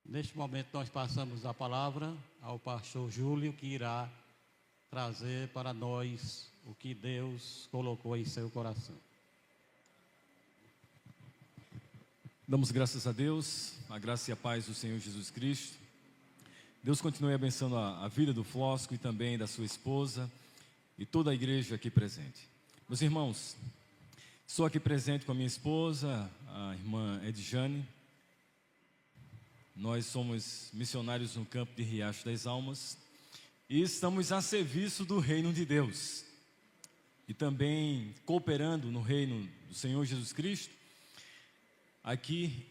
Neste momento nós passamos a palavra ao pastor Júlio, que irá trazer para nós o que Deus colocou em seu coração. Damos graças a Deus, a graça e a paz do Senhor Jesus Cristo. Deus continue abençoando a vida do Flósco e também da sua esposa e toda a igreja aqui presente. Meus irmãos, estou aqui presente com a minha esposa, a irmã Edjane. Nós somos missionários no campo de Riacho das Almas e estamos a serviço do reino de Deus e também cooperando no reino do Senhor Jesus Cristo, aqui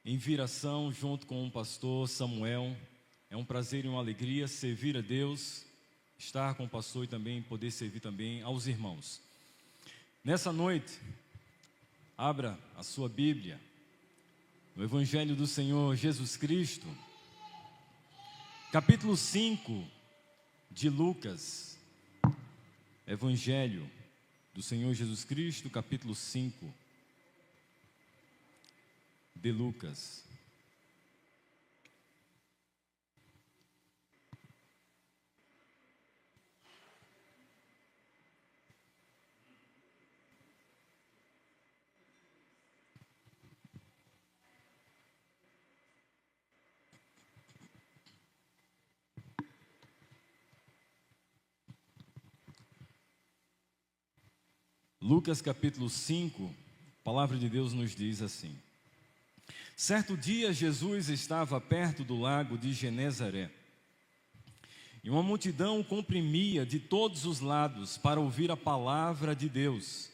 em Viração, junto com o pastor Samuel. É um prazer e uma alegria servir a Deus, estar com o pastor e também poder servir também aos irmãos. Nessa noite, abra a sua Bíblia no Evangelho do Senhor Jesus Cristo, capítulo 5 de Lucas. Evangelho do Senhor Jesus Cristo, capítulo 5 de Lucas. Lucas capítulo 5, a palavra de Deus nos diz assim: certo dia Jesus estava perto do lago de Genezaré, e uma multidão o comprimia de todos os lados para ouvir a palavra de Deus.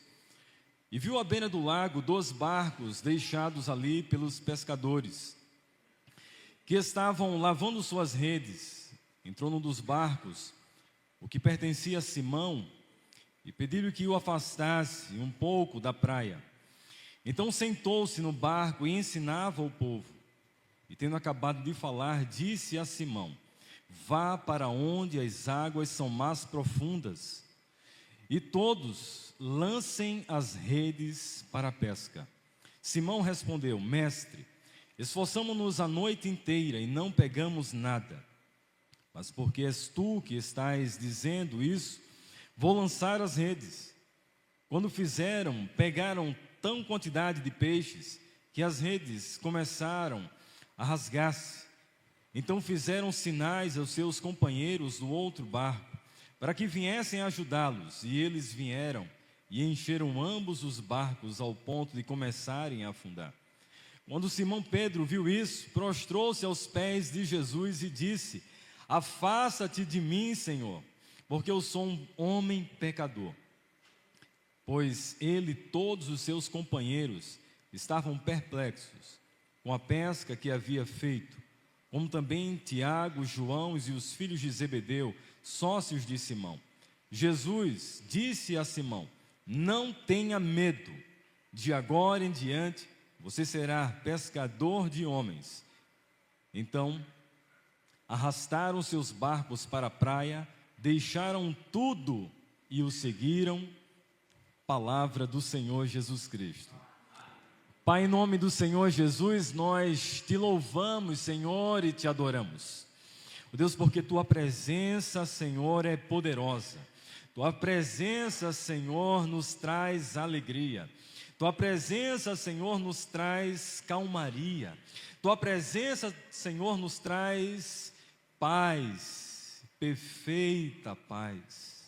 E viu à beira do lago 2 barcos deixados ali pelos pescadores, que estavam lavando suas redes. Entrou num dos barcos, o que pertencia a Simão, e pediu-lhe que o afastasse um pouco da praia. Então sentou-se no barco e ensinava o povo. E tendo acabado de falar, disse a Simão: vá para onde as águas são mais profundas, e todos lancem as redes para a pesca. Simão respondeu: mestre, esforçamo-nos a noite inteira e não pegamos nada. Mas porque és tu que estás dizendo isso, vou lançar as redes. Quando fizeram, pegaram tão quantidade de peixes que as redes começaram a rasgar-se. Então fizeram sinais aos seus companheiros do outro barco, para que viessem ajudá-los. E eles vieram e encheram ambos os barcos ao ponto de começarem a afundar. Quando Simão Pedro viu isso, prostrou-se aos pés de Jesus e disse: afasta-te de mim, Senhor, porque eu sou um homem pecador. Pois ele e todos os seus companheiros estavam perplexos com a pesca que havia feito, como também Tiago, João e os filhos de Zebedeu, sócios de Simão. Jesus disse a Simão: não tenha medo, de agora em diante você será pescador de homens. Então arrastaram seus barcos para a praia, deixaram tudo e o seguiram. Palavra do Senhor Jesus Cristo. Pai, em nome do Senhor Jesus, nós te louvamos, Senhor, e te adoramos. Deus, porque tua presença, Senhor, é poderosa. Tua presença, Senhor, nos traz alegria. Tua presença, Senhor, nos traz calmaria. Tua presença, Senhor, nos traz paz, perfeita paz.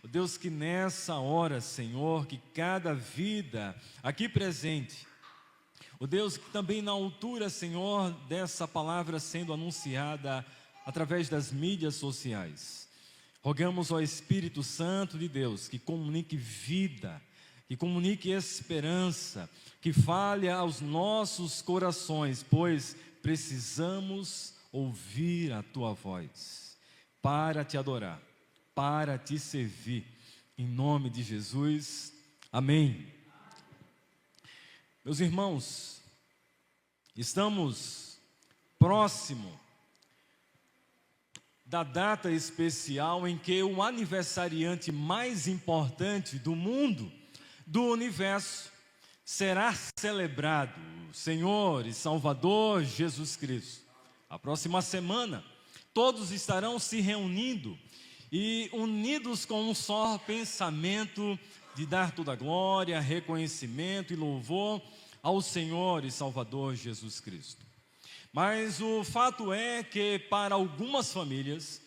Deus, que nessa hora, Senhor, que cada vida aqui presente, Deus, que também na altura, Senhor, dessa palavra sendo anunciada através das mídias sociais, rogamos ao Espírito Santo de Deus que comunique vida, que comunique esperança, que fale aos nossos corações, pois precisamos ouvir a tua voz para te adorar, para te servir, em nome de Jesus, amém. Meus irmãos, estamos próximo da data especial em que o aniversariante mais importante do mundo, do universo, será celebrado, o Senhor e Salvador Jesus Cristo. a próxima semana, todos estarão se reunindo e unidos com um só pensamento de dar toda a glória, reconhecimento e louvor ao Senhor e Salvador Jesus Cristo. Mas o fato é que para algumas famílias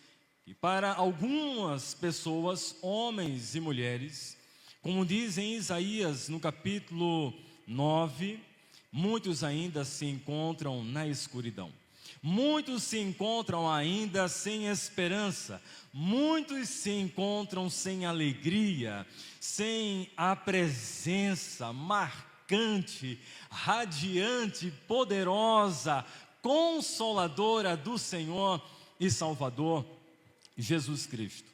e para algumas pessoas, homens e mulheres, como diz em Isaías no capítulo 9, muitos ainda se encontram na escuridão. Muitos se encontram ainda sem esperança, muitos se encontram sem alegria, sem a presença marcante, radiante, poderosa, consoladora do Senhor e Salvador Jesus Cristo.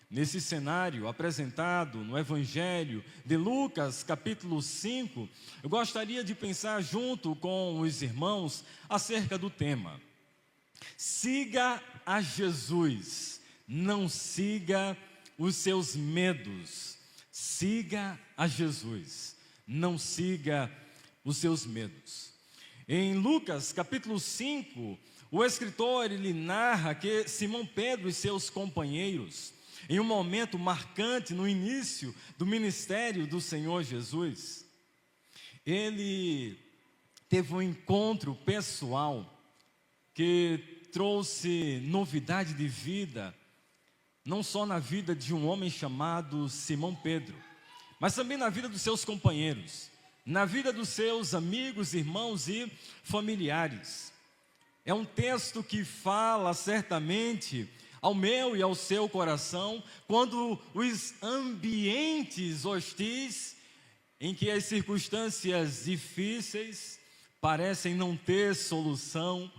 Nesse cenário apresentado no Evangelho de Lucas, capítulo 5, eu gostaria de pensar junto com os irmãos acerca do tema: siga a Jesus, não siga os seus medos. Siga a Jesus, não siga os seus medos. Em Lucas capítulo 5, o escritor ele narra que Simão Pedro e seus companheiros, em um momento marcante no início do ministério do Senhor Jesus, ele teve um encontro pessoal que trouxe novidade de vida, não só na vida de um homem chamado Simão Pedro, mas também na vida dos seus companheiros, na vida dos seus amigos, irmãos e familiares. É um texto que fala certamente ao meu e ao seu coração, quando os ambientes hostis, em que as circunstâncias difíceis parecem não ter solução,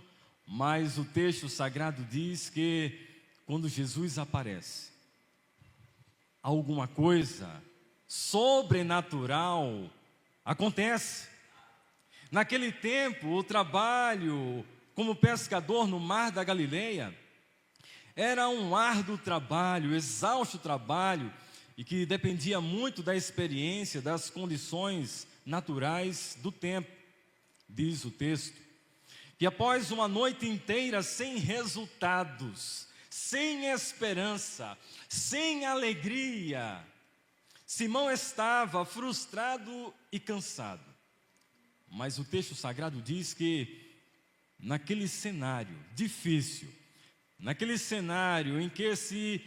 mas o texto sagrado diz que quando Jesus aparece, alguma coisa sobrenatural acontece. Naquele tempo, o trabalho como pescador no mar da Galileia era um árduo trabalho, exausto trabalho, e que dependia muito da experiência, das condições naturais do tempo. Diz o texto que após uma noite inteira sem resultados, sem esperança, sem alegria, Simão estava frustrado e cansado. Mas o texto sagrado diz que naquele cenário difícil, naquele cenário em que se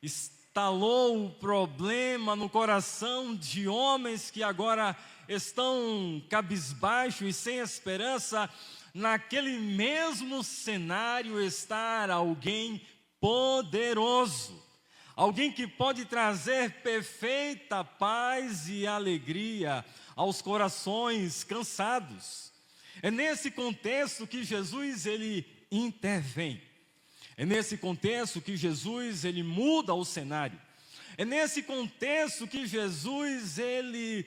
instalou o problema no coração de homens que agora estão cabisbaixos e sem esperança, naquele mesmo cenário está alguém poderoso, alguém que pode trazer perfeita paz e alegria aos corações cansados. É nesse contexto que Jesus ele intervém. É nesse contexto que Jesus ele muda o cenário. É nesse contexto que Jesus ele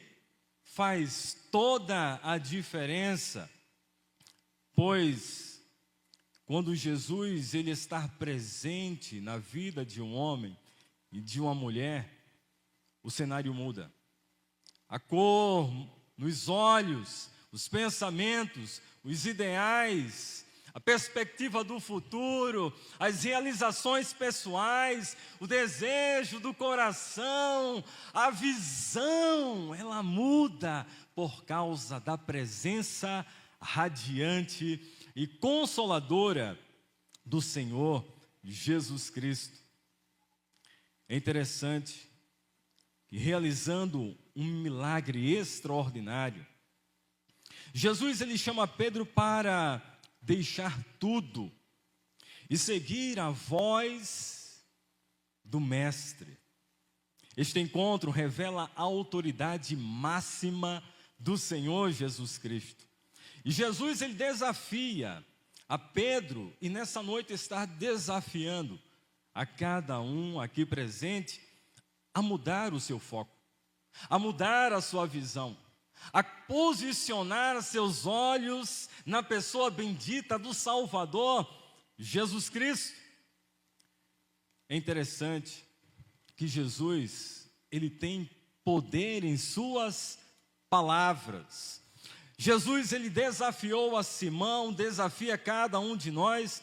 faz toda a diferença. Pois quando Jesus ele está presente na vida de um homem e de uma mulher, o cenário muda. A cor nos olhos, os pensamentos, os ideais, a perspectiva do futuro, as realizações pessoais, o desejo do coração, a visão, ela muda por causa da presença radiante e consoladora do Senhor Jesus Cristo. É interessante que, realizando um milagre extraordinário, Jesus ele chama Pedro para deixar tudo e seguir a voz do Mestre. Este encontro revela a autoridade máxima do Senhor Jesus Cristo. E Jesus ele desafia a Pedro, e nessa noite está desafiando a cada um aqui presente a mudar o seu foco, a mudar a sua visão, a posicionar seus olhos na pessoa bendita do Salvador, Jesus Cristo. É interessante que Jesus, ele tem poder em suas palavras. Jesus, ele desafiou a Simão, desafia cada um de nós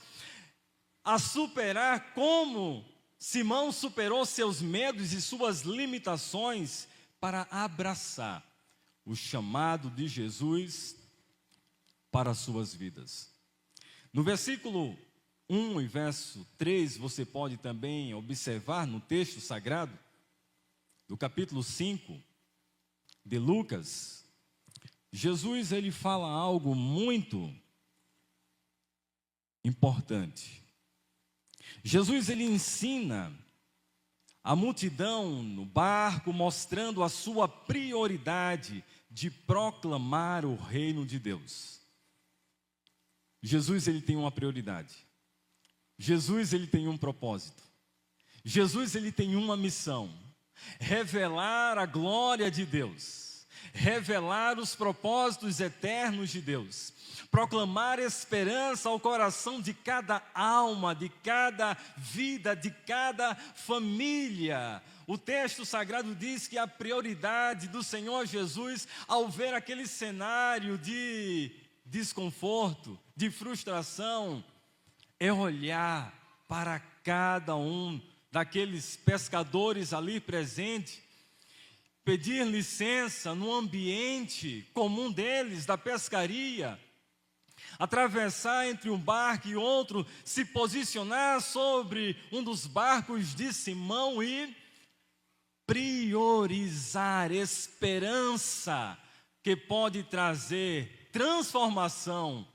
a superar como Simão superou seus medos e suas limitações para abraçar o chamado de Jesus para as suas vidas. No versículo 1 e verso 3, você pode também observar no texto sagrado, do capítulo 5 de Lucas, Jesus ele fala algo muito importante. Jesus ele ensina a multidão no barco, mostrando a sua prioridade de proclamar o reino de Deus. Jesus ele tem uma prioridade. Jesus ele tem um propósito. Jesus ele tem uma missão: revelar a glória de Deus, revelar os propósitos eternos de Deus, proclamar esperança ao coração de cada alma, de cada vida, de cada família. O texto sagrado diz que a prioridade do Senhor Jesus, ao ver aquele cenário de desconforto, de frustração, é olhar para cada um daqueles pescadores ali presentes, pedir licença no ambiente comum deles, da pescaria, atravessar entre um barco e outro, se posicionar sobre um dos barcos de Simão e priorizar esperança que pode trazer transformação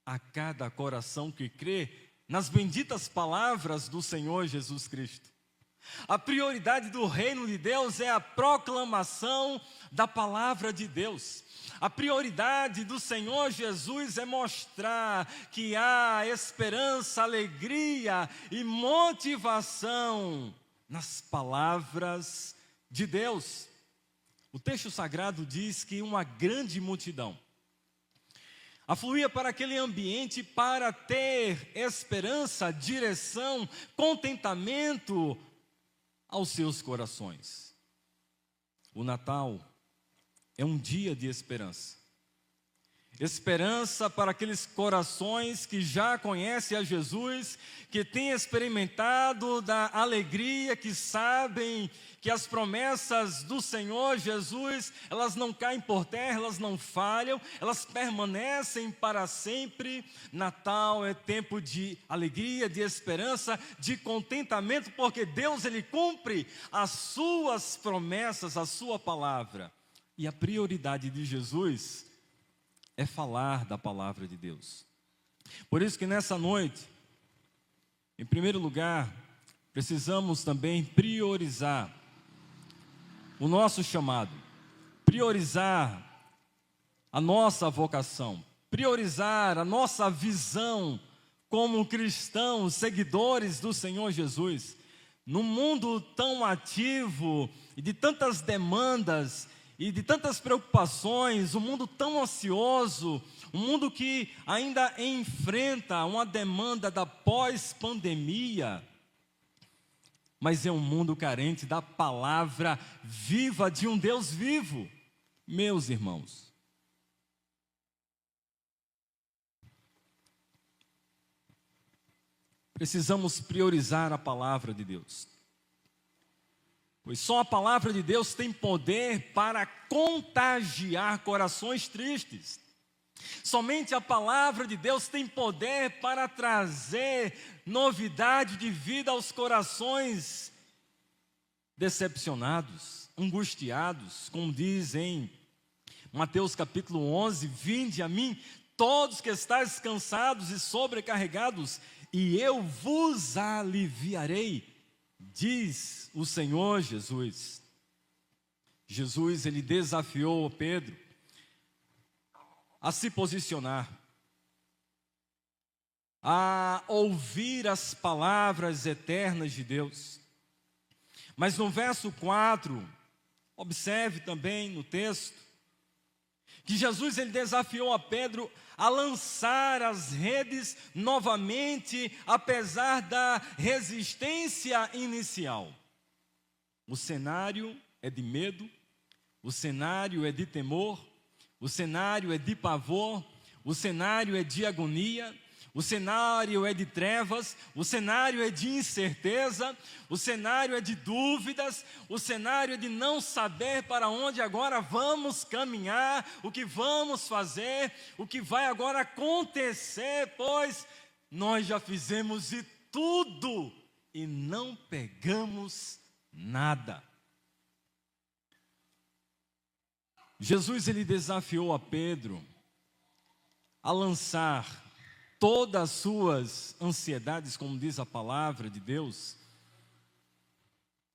a cada coração que crê nas benditas palavras do Senhor Jesus Cristo. A prioridade do reino de Deus é a proclamação da palavra de Deus. A prioridade do Senhor Jesus é mostrar que há esperança, alegria e motivação nas palavras de Deus. O texto sagrado diz que uma grande multidão afluía para aquele ambiente para ter esperança, direção, contentamento aos seus corações. O Natal é um dia de esperança. Esperança para aqueles corações que já conhecem a Jesus, que têm experimentado da alegria, que sabem que as promessas do Senhor Jesus, elas não caem por terra, elas não falham, elas permanecem para sempre. Natal é tempo de alegria, de esperança, de contentamento, porque Deus ele cumpre as suas promessas, a sua palavra. E a prioridade de Jesus é falar da palavra de Deus. Por isso que nessa noite, em primeiro lugar, precisamos também priorizar o nosso chamado, priorizar a nossa vocação, priorizar a nossa visão como cristãos, seguidores do Senhor Jesus. Num mundo tão ativo e de tantas demandas e de tantas preocupações, um mundo tão ansioso, um mundo que ainda enfrenta uma demanda da pós-pandemia, mas é um mundo carente da palavra viva de um Deus vivo. Meus irmãos, precisamos priorizar a palavra de Deus, pois só a palavra de Deus tem poder para contagiar corações tristes. Somente a palavra de Deus tem poder para trazer novidade de vida aos corações decepcionados, angustiados, como diz em Mateus capítulo 11, vinde a mim, todos que estáis cansados e sobrecarregados, e eu vos aliviarei, diz o Senhor Jesus. Jesus, ele desafiou Pedro a se posicionar, a ouvir as palavras eternas de Deus. Mas no verso 4, observe também no texto, que Jesus ele desafiou a Pedro a lançar as redes novamente, apesar da resistência inicial. O cenário é de medo, o cenário é de temor, o cenário é de pavor, o cenário é de agonia, o cenário é de trevas, o cenário é de incerteza, o cenário é de dúvidas, o cenário é de não saber para onde agora vamos caminhar, o que vamos fazer, o que vai agora acontecer, pois nós já fizemos de tudo e não pegamos nada. Jesus, ele desafiou a Pedro a lançar todas as suas ansiedades, como diz a palavra de Deus,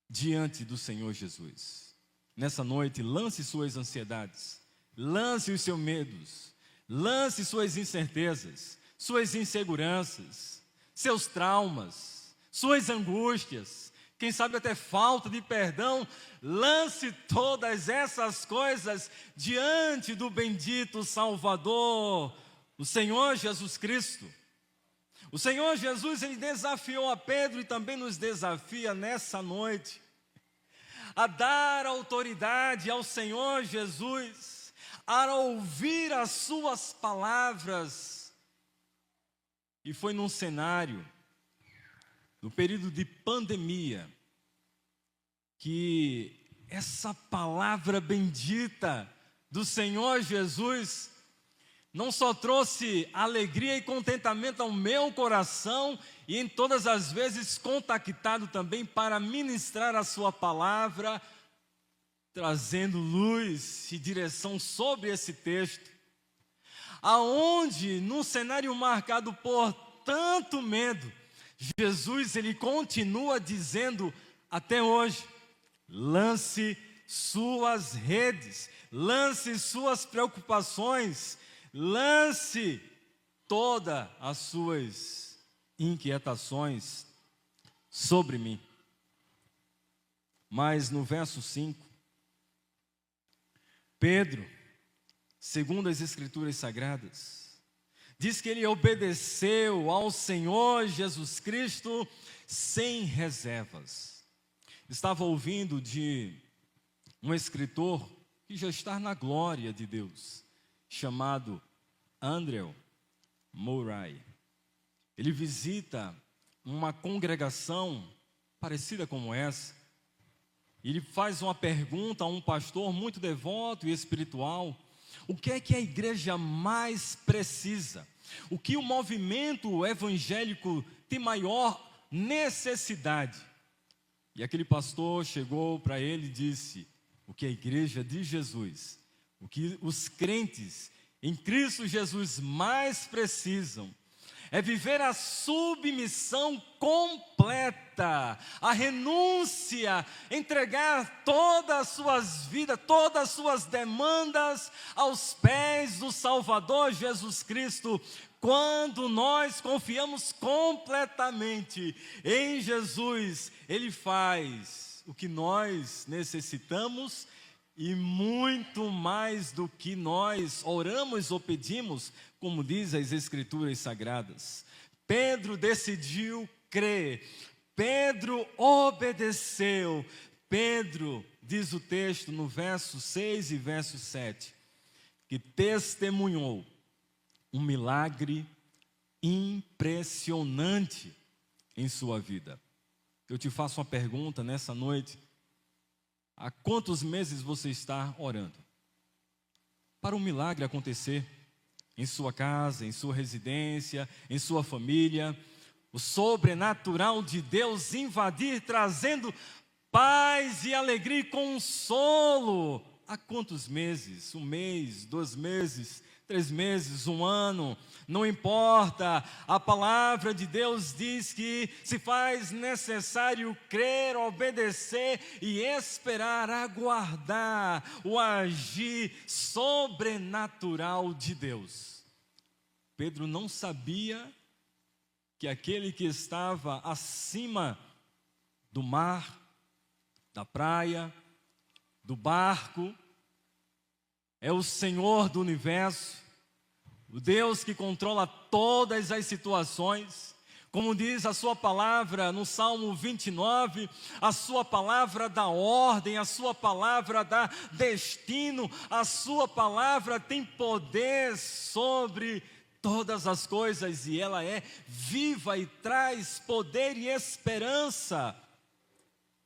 diante do Senhor Jesus. Nessa noite, lance suas ansiedades, lance os seus medos, lance suas incertezas, suas inseguranças, seus traumas, suas angústias, quem sabe até falta de perdão. Lance todas essas coisas diante do bendito Salvador, o Senhor Jesus Cristo. O Senhor Jesus, ele desafiou a Pedro e também nos desafia nessa noite a dar autoridade ao Senhor Jesus, a ouvir as suas palavras. E foi num cenário, no período de pandemia, que essa palavra bendita do Senhor Jesus não só trouxe alegria e contentamento ao meu coração, e em todas as vezes contactado também para ministrar a sua palavra, trazendo luz e direção sobre esse texto, aonde, num cenário marcado por tanto medo, Jesus, ele continua dizendo até hoje: lance suas redes, lance suas preocupações, lance todas as suas inquietações sobre mim. Mas no verso 5, Pedro, segundo as Escrituras Sagradas, diz que ele obedeceu ao Senhor Jesus Cristo sem reservas. Estava ouvindo de um escritor que já está na glória de Deus, chamado Andrew Murray. Ele visita uma congregação parecida como essa. Ele faz uma pergunta a um pastor muito devoto e espiritual: o que é que a igreja mais precisa? O que o movimento evangélico tem maior necessidade? E aquele pastor chegou para ele e disse: o que a igreja de Jesus, o que os crentes em Cristo Jesus mais precisam, é viver a submissão completa, a renúncia, entregar todas as suas vidas, todas as suas demandas aos pés do Salvador Jesus Cristo. Quando nós confiamos completamente em Jesus, Ele faz o que nós necessitamos e muito mais do que nós oramos ou pedimos, como diz as Escrituras Sagradas. Pedro decidiu crer, Pedro obedeceu, Pedro, diz o texto no verso 6 e verso 7, que testemunhou um milagre impressionante em sua vida. Eu te faço uma pergunta nessa noite: há quantos meses você está orando para um milagre acontecer em sua casa, em sua residência, em sua família, o sobrenatural de Deus invadir, trazendo paz e alegria e consolo? Há quantos meses? 1 mês, 2 meses, 3 meses, 1 ano, não importa. A palavra de Deus diz que se faz necessário crer, obedecer e esperar, aguardar o agir sobrenatural de Deus. Pedro não sabia que aquele que estava acima do mar, da praia, do barco, é o Senhor do universo, o Deus que controla todas as situações, Como diz a sua palavra no Salmo 29, a sua palavra dá ordem, a sua palavra dá destino, a sua palavra tem poder sobre todas as coisas e ela é viva e traz poder e esperança.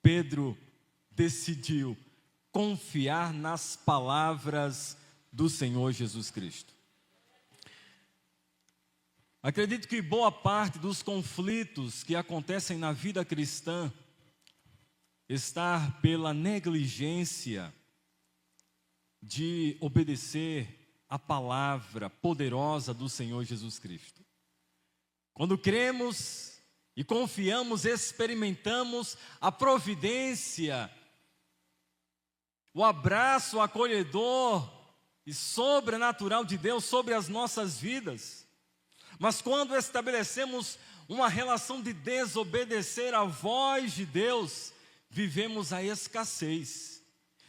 Pedro decidiu confiar nas palavras do Senhor Jesus Cristo. Acredito que boa parte dos conflitos que acontecem na vida cristã está pela negligência de obedecer a palavra poderosa do Senhor Jesus Cristo. Quando cremos e confiamos, experimentamos a providência, o abraço acolhedor e sobrenatural de Deus sobre as nossas vidas. Mas quando estabelecemos uma relação de desobedecer à voz de Deus, vivemos a escassez,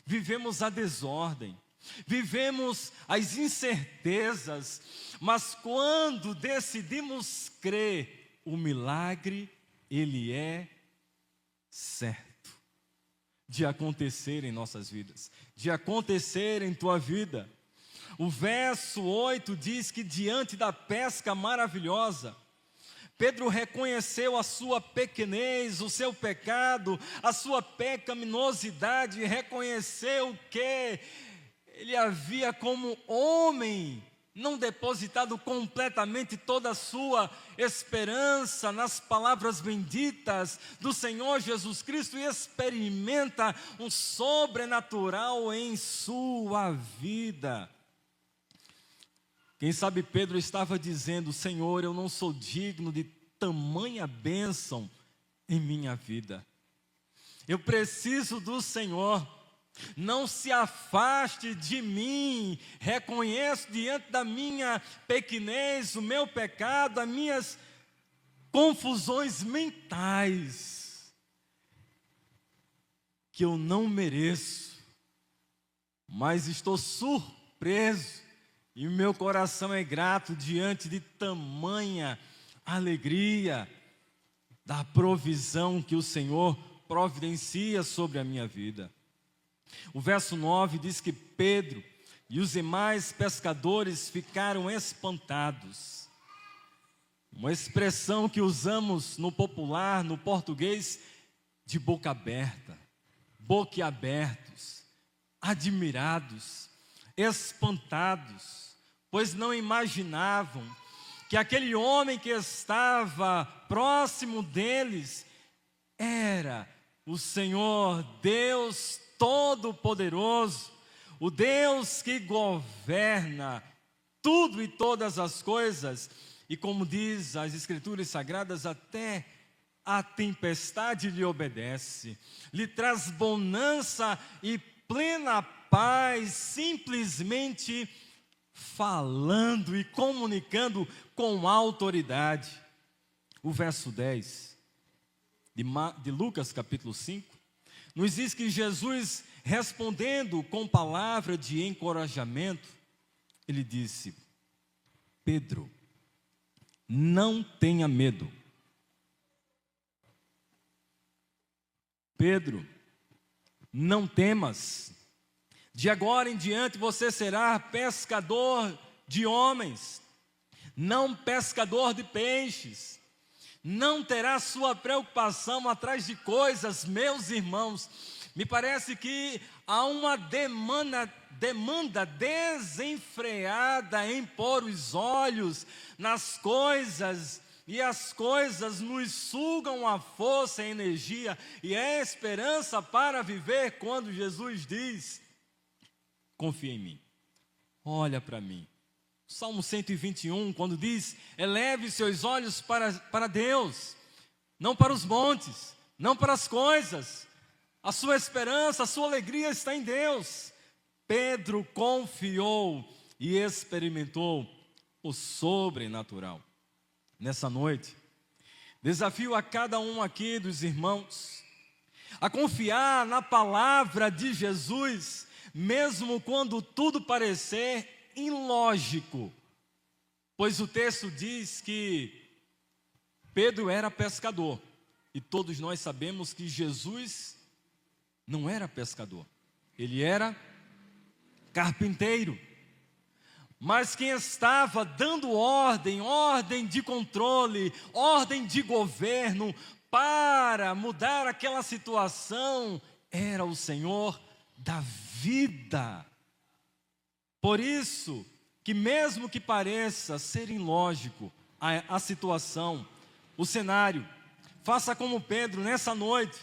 vivemos a desordem, vivemos as incertezas. Mas quando decidimos crer, o milagre, ele é certo de acontecer em nossas vidas, de acontecer em tua vida. O verso 8 diz que diante da pesca maravilhosa, Pedro reconheceu a sua pequenez, o seu pecado, a sua pecaminosidade, e reconheceu que ele havia como homem não depositado completamente toda a sua esperança nas palavras benditas do Senhor Jesus Cristo, e experimenta um sobrenatural em sua vida. Quem sabe Pedro estava dizendo: Senhor, eu não sou digno de tamanha bênção em minha vida. Eu preciso do Senhor. Não se afaste de mim. Reconheço diante da minha pequenez, o meu pecado, as minhas confusões mentais, que eu não mereço, mas estou surpreso. E o meu coração é grato diante de tamanha alegria da provisão que o Senhor providencia sobre a minha vida. O verso 9 diz que Pedro e os demais pescadores ficaram espantados. Uma expressão que usamos no popular, no português, de boca aberta, boquiabertos, admirados, espantados, pois não imaginavam que aquele homem que estava próximo deles era o Senhor Deus Todo-Poderoso, o Deus que governa tudo e todas as coisas, e como diz as Escrituras Sagradas, até a tempestade lhe obedece, lhe traz bonança e plena paz, simplesmente falando e comunicando com autoridade. O verso 10 de Lucas capítulo 5 nos diz que Jesus, respondendo com palavra de encorajamento, ele disse: Pedro, não tenha medo. Pedro, não temas. De agora em diante você será pescador de homens, não pescador de peixes. Não terá sua preocupação atrás de coisas, meus irmãos. Me parece que há uma demanda desenfreada em pôr os olhos nas coisas, e as coisas nos sugam a força, a energia e a esperança para viver, quando Jesus diz: confia em mim, olha para mim. Salmo 121, quando diz: eleve seus olhos para Deus, não para os montes, não para as coisas. A sua esperança, a sua alegria está em Deus. Pedro confiou e experimentou o sobrenatural. Nessa noite, desafio a cada um aqui dos irmãos a confiar na palavra de Jesus, mesmo quando tudo parecer ilógico, pois o texto diz que Pedro era pescador, e todos nós sabemos que Jesus não era pescador, ele era carpinteiro. Mas quem estava dando ordem de controle, ordem de governo, para mudar aquela situação, era o Senhor da vida. Por isso, que mesmo que pareça ser ilógico a situação, o cenário, faça como Pedro nessa noite.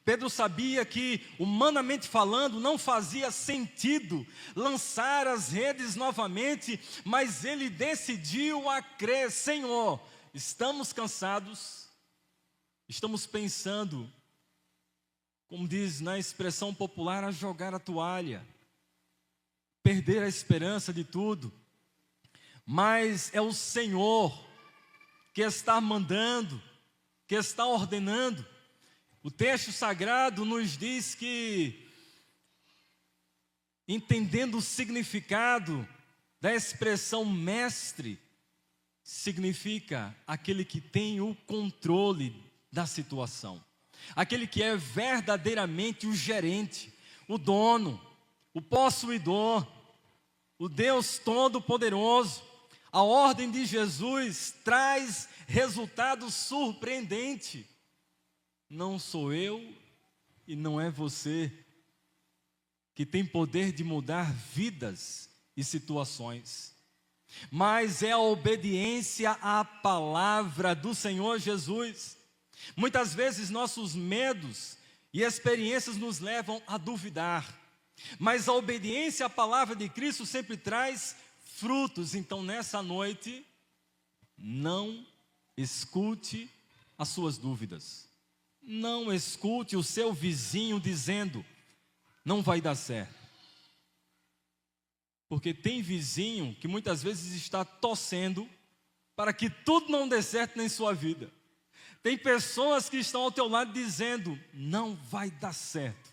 Pedro sabia que, humanamente falando, não fazia sentido lançar as redes novamente, mas ele decidiu a crer. Senhor, estamos cansados, estamos pensando, como diz na expressão popular, a jogar a toalha, perder a esperança de tudo, mas é o Senhor que está mandando, que está ordenando. O texto sagrado nos diz que, entendendo o significado da expressão mestre, significa aquele que tem o controle da situação, aquele que é verdadeiramente o gerente, o dono, o possuidor, o Deus Todo-Poderoso. A ordem de Jesus traz resultado surpreendente. Não sou eu e não é você que tem poder de mudar vidas e situações, mas é a obediência à palavra do Senhor Jesus. Muitas vezes nossos medos e experiências nos levam a duvidar, mas a obediência à palavra de Cristo sempre traz frutos. Então nessa noite, não escute as suas dúvidas. Não escute o seu vizinho dizendo, não vai dar certo. Porque tem vizinho que muitas vezes está torcendo para que tudo não dê certo em sua vida. Tem pessoas que estão ao teu lado dizendo, não vai dar certo.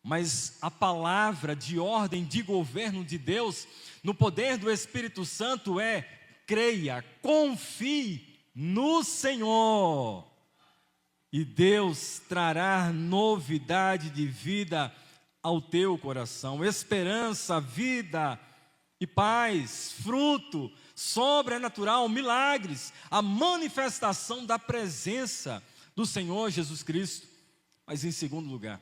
Mas a palavra de ordem, de governo de Deus, no poder do Espírito Santo é, creia, confie no Senhor. E Deus trará novidade de vida ao teu coração, esperança, vida e paz, fruto sobrenatural, milagres, a manifestação da presença do Senhor Jesus Cristo. Mas em segundo lugar,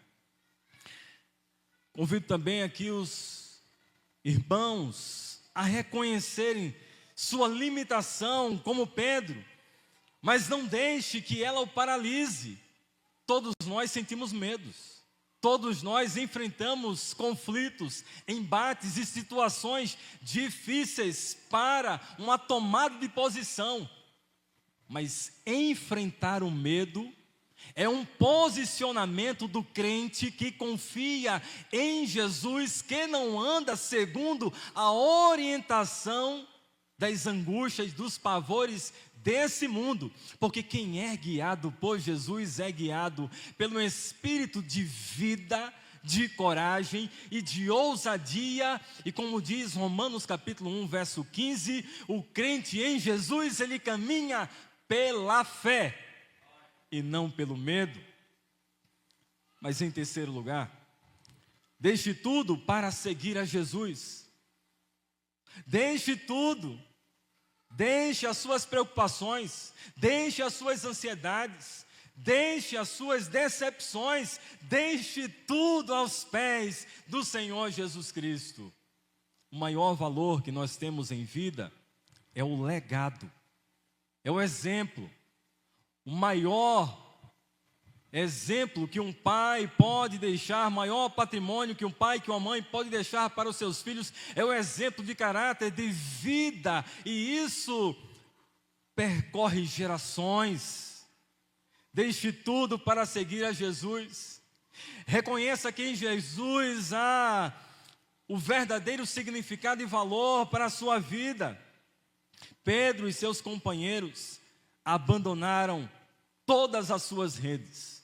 convido também aqui os irmãos a reconhecerem sua limitação como Pedro, mas não deixe que ela o paralise. Todos nós sentimos medos, todos nós enfrentamos conflitos, embates e situações difíceis para uma tomada de posição, mas enfrentar o medo é um posicionamento do crente que confia em Jesus, que não anda segundo a orientação das angústias, dos pavores desse mundo, porque quem é guiado por Jesus é guiado pelo espírito de vida, de coragem e de ousadia. E como diz Romanos capítulo 1, verso 15, o crente em Jesus, ele caminha pela fé e não pelo medo. Mas em terceiro lugar, deixe tudo para seguir a Jesus. Deixe tudo. Deixe as suas preocupações, deixe as suas ansiedades, deixe as suas decepções, deixe tudo aos pés do Senhor Jesus Cristo. O maior valor que nós temos em vida é o legado, é o exemplo. O maior exemplo que um pai pode deixar, maior patrimônio que um pai, que uma mãe pode deixar para os seus filhos, é o exemplo de caráter, de vida, e isso percorre gerações. Deixe tudo para seguir a Jesus. Reconheça que em Jesus há o verdadeiro significado e valor para a sua vida. Pedro e seus companheiros abandonaram todas as suas redes,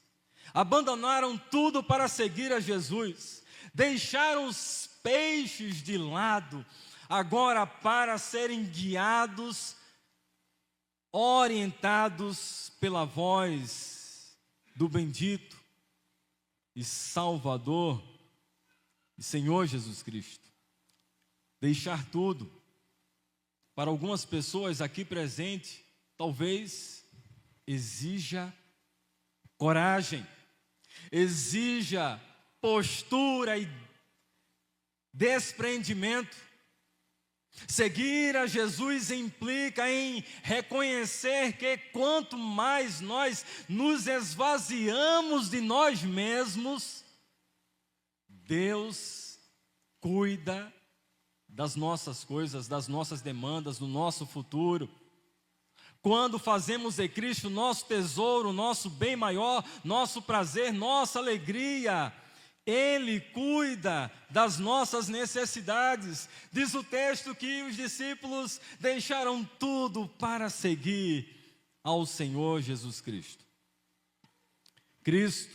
abandonaram tudo para seguir a Jesus, deixaram os peixes de lado, agora para serem guiados orientados pela voz do bendito e Salvador e Senhor Jesus Cristo. Deixar tudo. Para algumas pessoas aqui presentes, talvez exija coragem, exija postura e desprendimento. Seguir a Jesus implica em reconhecer que quanto mais nós nos esvaziamos de nós mesmos, Deus cuida das nossas coisas, das nossas demandas, do nosso futuro. Quando fazemos de Cristo nosso tesouro, nosso bem maior, nosso prazer, nossa alegria, Ele cuida das nossas necessidades. Diz o texto que os discípulos deixaram tudo para seguir ao Senhor Jesus Cristo. Cristo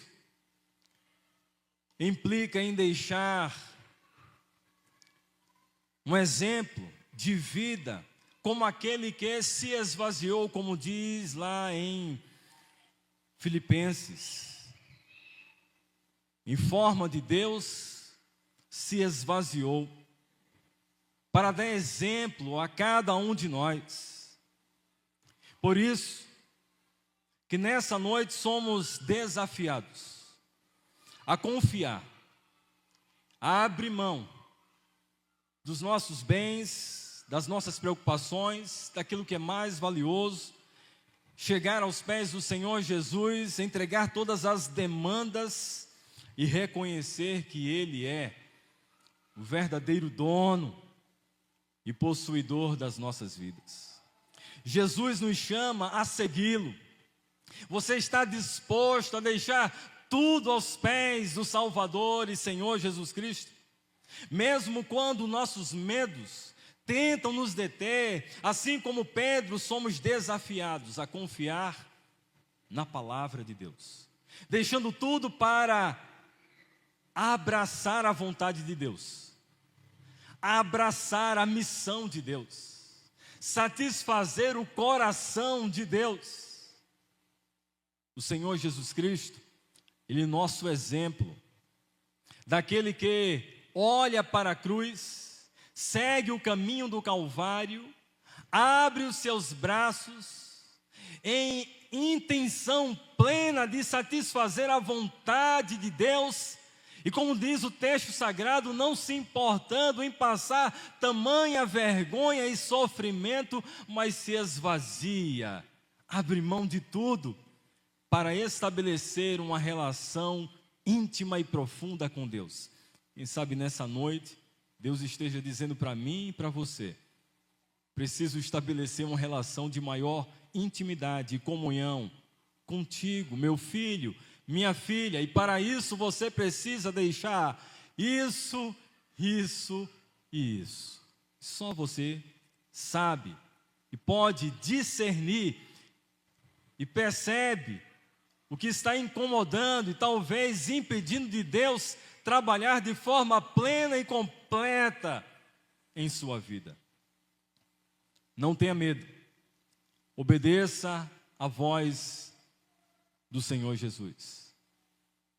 implica em deixar um exemplo de vida, como aquele que se esvaziou, como diz lá em Filipenses. Em forma de Deus, se esvaziou, para dar exemplo a cada um de nós. Por isso, que nessa noite somos desafiados a confiar, a abrir mão dos nossos bens, das nossas preocupações, daquilo que é mais valioso, chegar aos pés do Senhor Jesus, entregar todas as demandas e reconhecer que Ele é o verdadeiro dono e possuidor das nossas vidas. Jesus nos chama a segui-lo. Você está disposto a deixar tudo aos pés do Salvador e Senhor Jesus Cristo? Mesmo quando nossos medos tentam nos deter, assim como Pedro, somos desafiados a confiar na palavra de Deus, deixando tudo para abraçar a vontade de Deus, abraçar a missão de Deus, satisfazer o coração de Deus. O Senhor Jesus Cristo, Ele é nosso exemplo, daquele que olha para a cruz, segue o caminho do Calvário, abre os seus braços, em intenção plena de satisfazer a vontade de Deus, e como diz o texto sagrado, não se importando em passar tamanha vergonha e sofrimento, mas se esvazia, abre mão de tudo, para estabelecer uma relação íntima e profunda com Deus. Quem sabe nessa noite, Deus esteja dizendo para mim e para você: preciso estabelecer uma relação de maior intimidade e comunhão contigo, meu filho, minha filha, e para isso você precisa deixar isso, isso e isso. Só você sabe e pode discernir e percebe o que está incomodando e talvez impedindo de Deus trabalhar de forma plena e completa em sua vida. Não tenha medo, obedeça a voz do Senhor Jesus.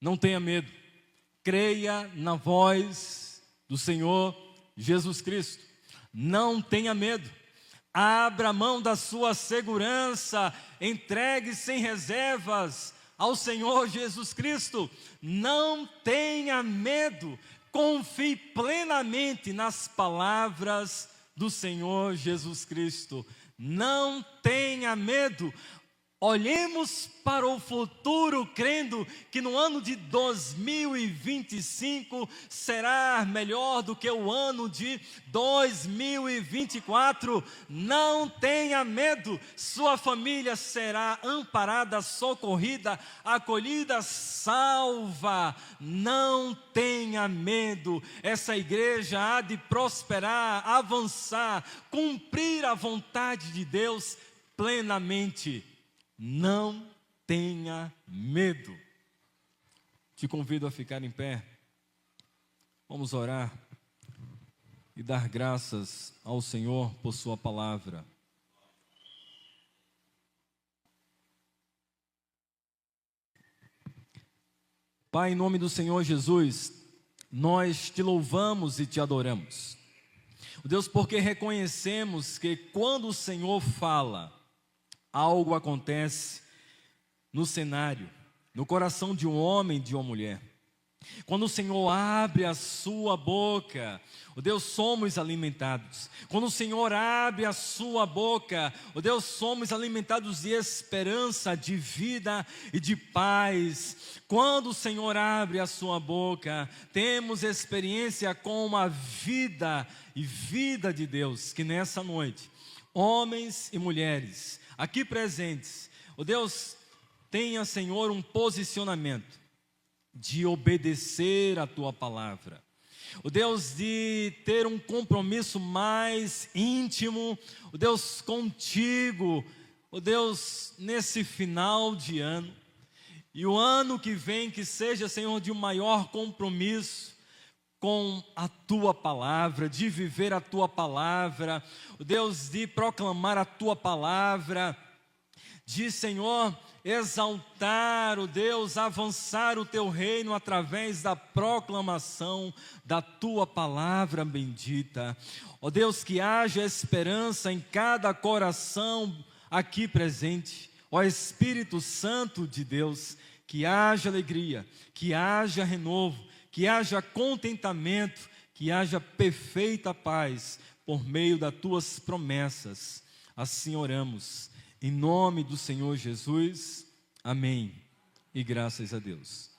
Não tenha medo, creia na voz do Senhor Jesus Cristo. Não tenha medo, abra mão da sua segurança, entregue sem reservas ao Senhor Jesus Cristo. Não tenha medo, confie plenamente nas palavras do Senhor Jesus Cristo. Não tenha medo, olhemos para o futuro crendo que no ano de 2025 será melhor do que o ano de 2024. Não tenha medo, sua família será amparada, socorrida, acolhida, salva. Não tenha medo, essa igreja há de prosperar, avançar, cumprir a vontade de Deus plenamente. Não tenha medo. Te convido a ficar em pé. Vamos orar e dar graças ao Senhor por sua palavra. Pai, em nome do Senhor Jesus, nós te louvamos e te adoramos. Deus, porque reconhecemos que quando o Senhor fala, algo acontece no cenário, no coração de um homem e de uma mulher. Quando o Senhor abre a sua boca, Deus, somos alimentados. Quando o Senhor abre a sua boca, Deus, somos alimentados de esperança, de vida e de paz. Quando o Senhor abre a sua boca, temos experiência com a vida e vida de Deus. Que nessa noite, homens e mulheres aqui presentes, Deus, tenha, Senhor, um posicionamento de obedecer a tua palavra, Deus, de ter um compromisso mais íntimo, Deus, contigo, Deus, nesse final de ano, e o ano que vem que seja, Senhor, de um maior compromisso com a tua palavra, de viver a tua palavra, Deus, de proclamar a tua palavra, de, Senhor, exaltar o Deus, avançar o teu reino através da proclamação da tua palavra bendita. Ó Deus, que haja esperança em cada coração aqui presente. Ó Espírito Santo de Deus, que haja alegria, que haja renovo, que haja contentamento, que haja perfeita paz por meio das tuas promessas. Assim oramos. Em nome do Senhor Jesus, amém, e graças a Deus.